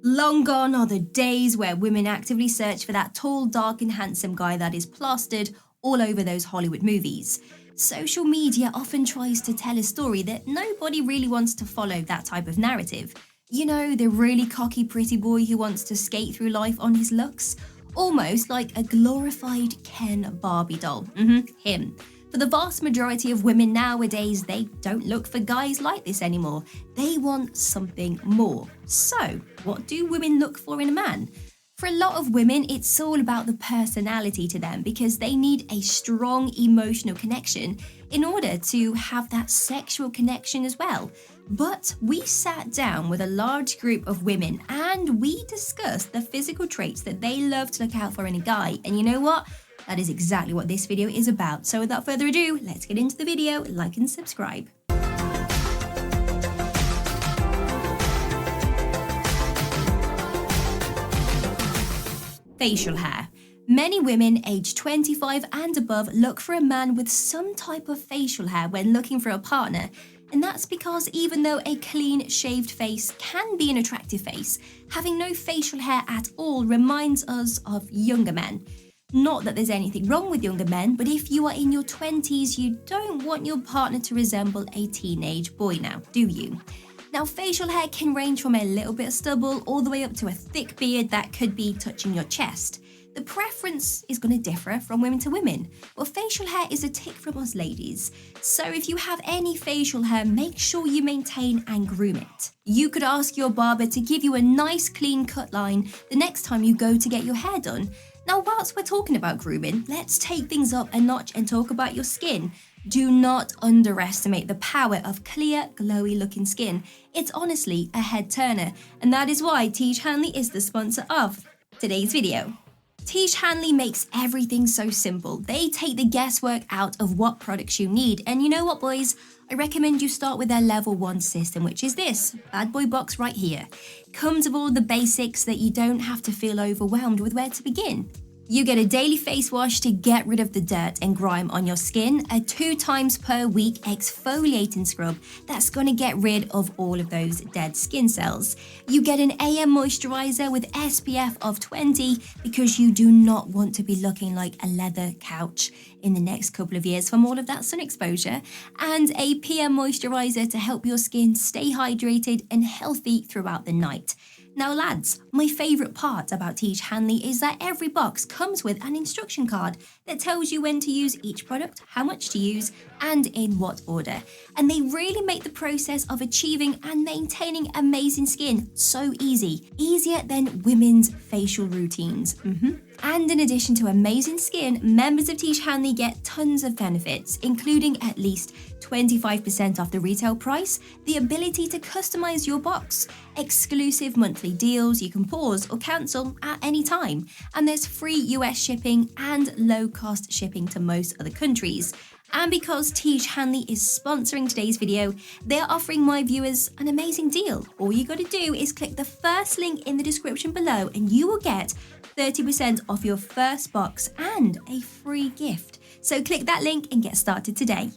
Long gone are the days where women actively search for that tall, dark and handsome guy that is plastered all over those Hollywood movies. Social media often tries to tell a story that nobody really wants to follow that type of narrative. You know, the really cocky pretty boy who wants to skate through life on his looks? Almost like a glorified Ken Barbie doll. Him. For the vast majority of women nowadays, they don't look for guys like this anymore. They want something more. So, what do women look for in a man? For a lot of women, it's all about the personality to them because they need a strong emotional connection in order to have that sexual connection as well. But we sat down with a large group of women and we discussed the physical traits that they love to look out for in a guy. And you know what? That is exactly what this video is about. So without further ado, let's get into the video, like and subscribe. Facial hair. Many women aged 25 and above look for a man with some type of facial hair when looking for a partner. And that's because even though a clean shaved face can be an attractive face, having no facial hair at all reminds us of younger men. Not that there's anything wrong with younger men, but if you are in your 20s, you don't want your partner to resemble a teenage boy now, do you? Now, facial hair can range from a little bit of stubble all the way up to a thick beard that could be touching your chest. The preference is going to differ from women to women. Well, facial hair is a tick from us ladies. So if you have any facial hair, make sure you maintain and groom it. You could ask your barber to give you a nice clean cut line the next time you go to get your hair done. Now, whilst we're talking about grooming, let's take things up a notch and talk about your skin. Do not underestimate the power of clear, glowy looking skin. It's honestly a head turner, and that is why Tiege Hanley is the sponsor of today's video. Tiege Hanley makes everything so simple. They take the guesswork out of what products you need. And you know what, boys? I recommend you start with their level 1 system, which is this bad boy box right here. Comes with all the basics that you don't have to feel overwhelmed with where to begin. You get a daily face wash to get rid of the dirt and grime on your skin, a 2 times per week exfoliating scrub that's going to get rid of all of those dead skin cells. You get an AM moisturizer with SPF of 20 because you do not want to be looking like a leather couch in the next couple of years from all of that sun exposure, and a PM moisturizer to help your skin stay hydrated and healthy throughout the night. Now lads, my favourite part about Tiege Hanley is that every box comes with an instruction card that tells you when to use each product, how much to use, and in what order. And they really make the process of achieving and maintaining amazing skin so easy. Easier than women's facial routines. And in addition to amazing skin, members of Tiege Hanley get tons of benefits, including at least 25% off the retail price, the ability to customize your box, exclusive monthly deals you can pause or cancel at any time, and there's free US shipping and low-cost shipping to most other countries. And because Tiege Hanley is sponsoring today's video, they're offering my viewers an amazing deal. All you gotta do is click the first link in the description below and you will get 30% off your first box and a free gift. So click that link and get started today.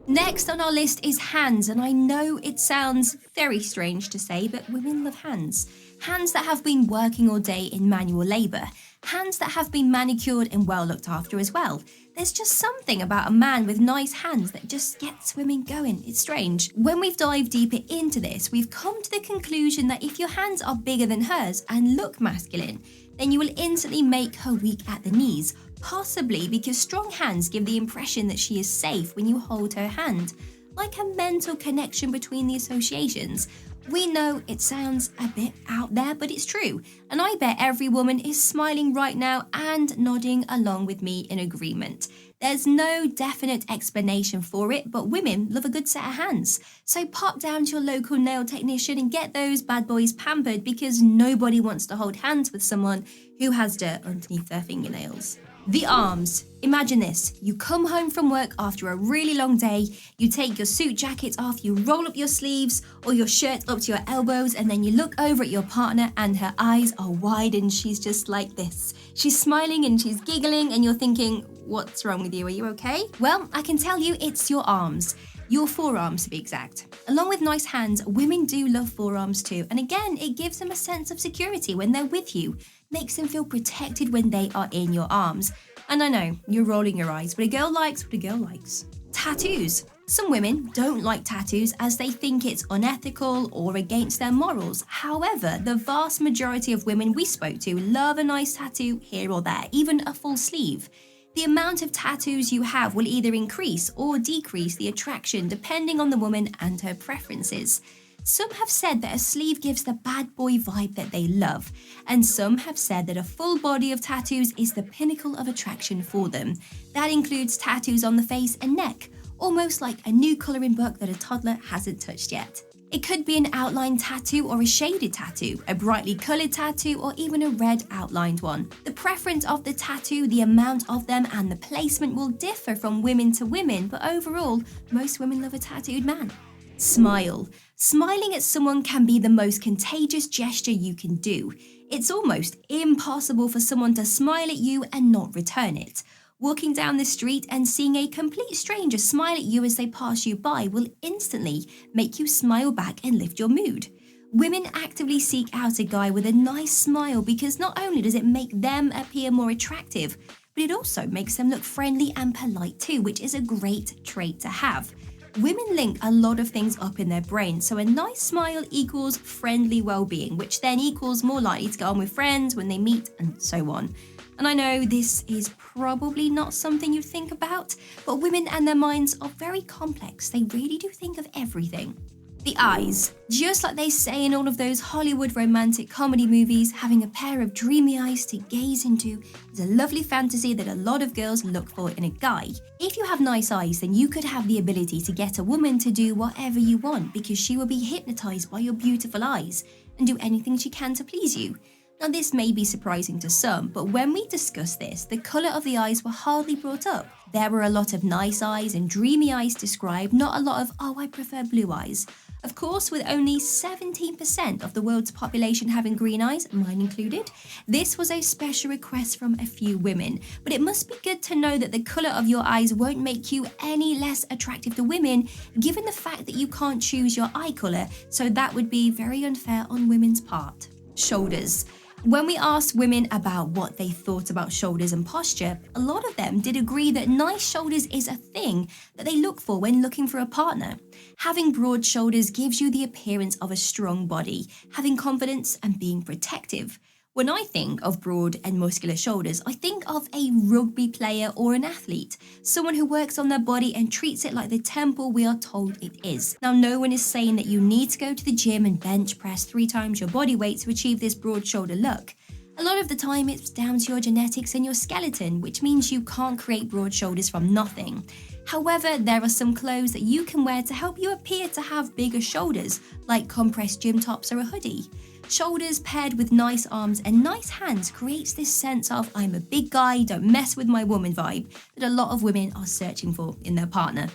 Next on our list is hands, and I know it sounds very strange to say, but women love hands. Hands that have been working all day in manual labour. Hands that have been manicured and well looked after as well. There's just something about a man with nice hands that just gets women going. It's strange. When we've dived deeper into this, we've come to the conclusion that if your hands are bigger than hers and look masculine, then you will instantly make her weak at the knees, possibly because strong hands give the impression that she is safe when you hold her hand, like a mental connection between the associations. We know it sounds a bit out there, but it's true, and I bet every woman is smiling right now and nodding along with me in agreement. There's no definite explanation for it, but women love a good set of hands. So pop down to your local nail technician and get those bad boys pampered because nobody wants to hold hands with someone who has dirt underneath their fingernails. The arms. Imagine this. You come home from work after a really long day, you take your suit jacket off, you roll up your sleeves or your shirt up to your elbows, and then you look over at your partner and her eyes are wide and she's just like this. She's smiling and she's giggling and you're thinking, what's wrong with you? Are you okay? Well, I can tell you it's your arms. Your forearms to be exact. Along with nice hands, women do love forearms too, and again, it gives them a sense of security when they're with you, makes them feel protected when they are in your arms. And I know, you're rolling your eyes, but a girl likes what a girl likes. Tattoos. Some women don't like tattoos as they think it's unethical or against their morals. However, the vast majority of women we spoke to love a nice tattoo here or there, even a full sleeve. The amount of tattoos you have will either increase or decrease the attraction depending on the woman and her preferences. Some have said that a sleeve gives the bad boy vibe that they love, and some have said that a full body of tattoos is the pinnacle of attraction for them. That includes tattoos on the face and neck, almost like a new colouring book that a toddler hasn't touched yet. It could be an outline tattoo or a shaded tattoo, a brightly coloured tattoo, or even a red outlined one. The preference of the tattoo, the amount of them, and the placement will differ from women to women, but overall, most women love a tattooed man. Smile. Smiling at someone can be the most contagious gesture you can do. It's almost impossible for someone to smile at you and not return it. Walking down the street and seeing a complete stranger smile at you as they pass you by will instantly make you smile back and lift your mood. Women actively seek out a guy with a nice smile because not only does it make them appear more attractive, but it also makes them look friendly and polite too, which is a great trait to have. Women link a lot of things up in their brain, so a nice smile equals friendly well-being, which then equals more likely to get on with friends when they meet and so on. And I know this is probably not something you think about, but women and their minds are very complex. They really do think of everything. The eyes. Just like they say in all of those Hollywood romantic comedy movies, having a pair of dreamy eyes to gaze into is a lovely fantasy that a lot of girls look for in a guy. If you have nice eyes, then you could have the ability to get a woman to do whatever you want because she will be hypnotized by your beautiful eyes and do anything she can to please you. Now this may be surprising to some, but when we discussed this, the colour of the eyes were hardly brought up. There were a lot of nice eyes and dreamy eyes described, not a lot of, oh, I prefer blue eyes. Of course, with only 17% of the world's population having green eyes, mine included, this was a special request from a few women. But it must be good to know that the colour of your eyes won't make you any less attractive to women, given the fact that you can't choose your eye colour, so that would be very unfair on women's part. Shoulders. When we asked women about what they thought about shoulders and posture, a lot of them did agree that nice shoulders is a thing that they look for when looking for a partner. Having broad shoulders gives you the appearance of a strong body, having confidence and being protective. When I think of broad and muscular shoulders, I think of a rugby player or an athlete, someone who works on their body and treats it like the temple we are told it is. Now, no one is saying that you need to go to the gym and bench press 3 times your body weight to achieve this broad shoulder look. A lot of the time, it's down to your genetics and your skeleton, which means you can't create broad shoulders from nothing. However, there are some clothes that you can wear to help you appear to have bigger shoulders, like compressed gym tops or a hoodie. Shoulders paired with nice arms and nice hands creates this sense of I'm a big guy, don't mess with my woman vibe that a lot of women are searching for in their partner.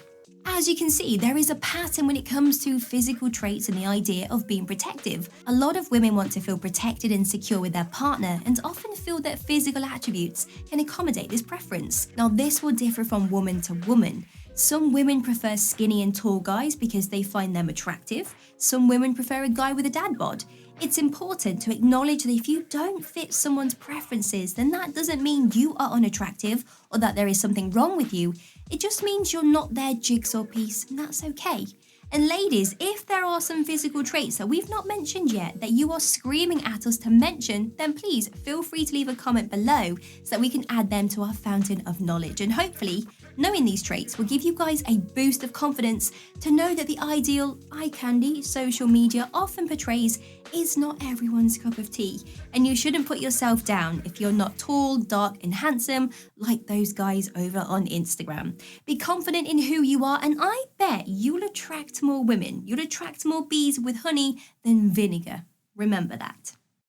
As you can see, there is a pattern when it comes to physical traits and the idea of being protective. A lot of women want to feel protected and secure with their partner and often feel that physical attributes can accommodate this preference. Now, this will differ from woman to woman. Some women prefer skinny and tall guys because they find them attractive. Some women prefer a guy with a dad bod. It's important to acknowledge that if you don't fit someone's preferences, then that doesn't mean you are unattractive or that there is something wrong with you. It just means you're not their jigsaw piece, and that's okay. And ladies, if there are some physical traits that we've not mentioned yet that you are screaming at us to mention, then please feel free to leave a comment below so that we can add them to our fountain of knowledge. And hopefully, knowing these traits will give you guys a boost of confidence to know that the ideal eye candy social media often portrays is not everyone's cup of tea. And you shouldn't put yourself down if you're not tall, dark, and handsome like those guys over on Instagram. Be confident in who you are, and I bet you'll attract more women. You'll attract more bees with honey than vinegar. Remember that.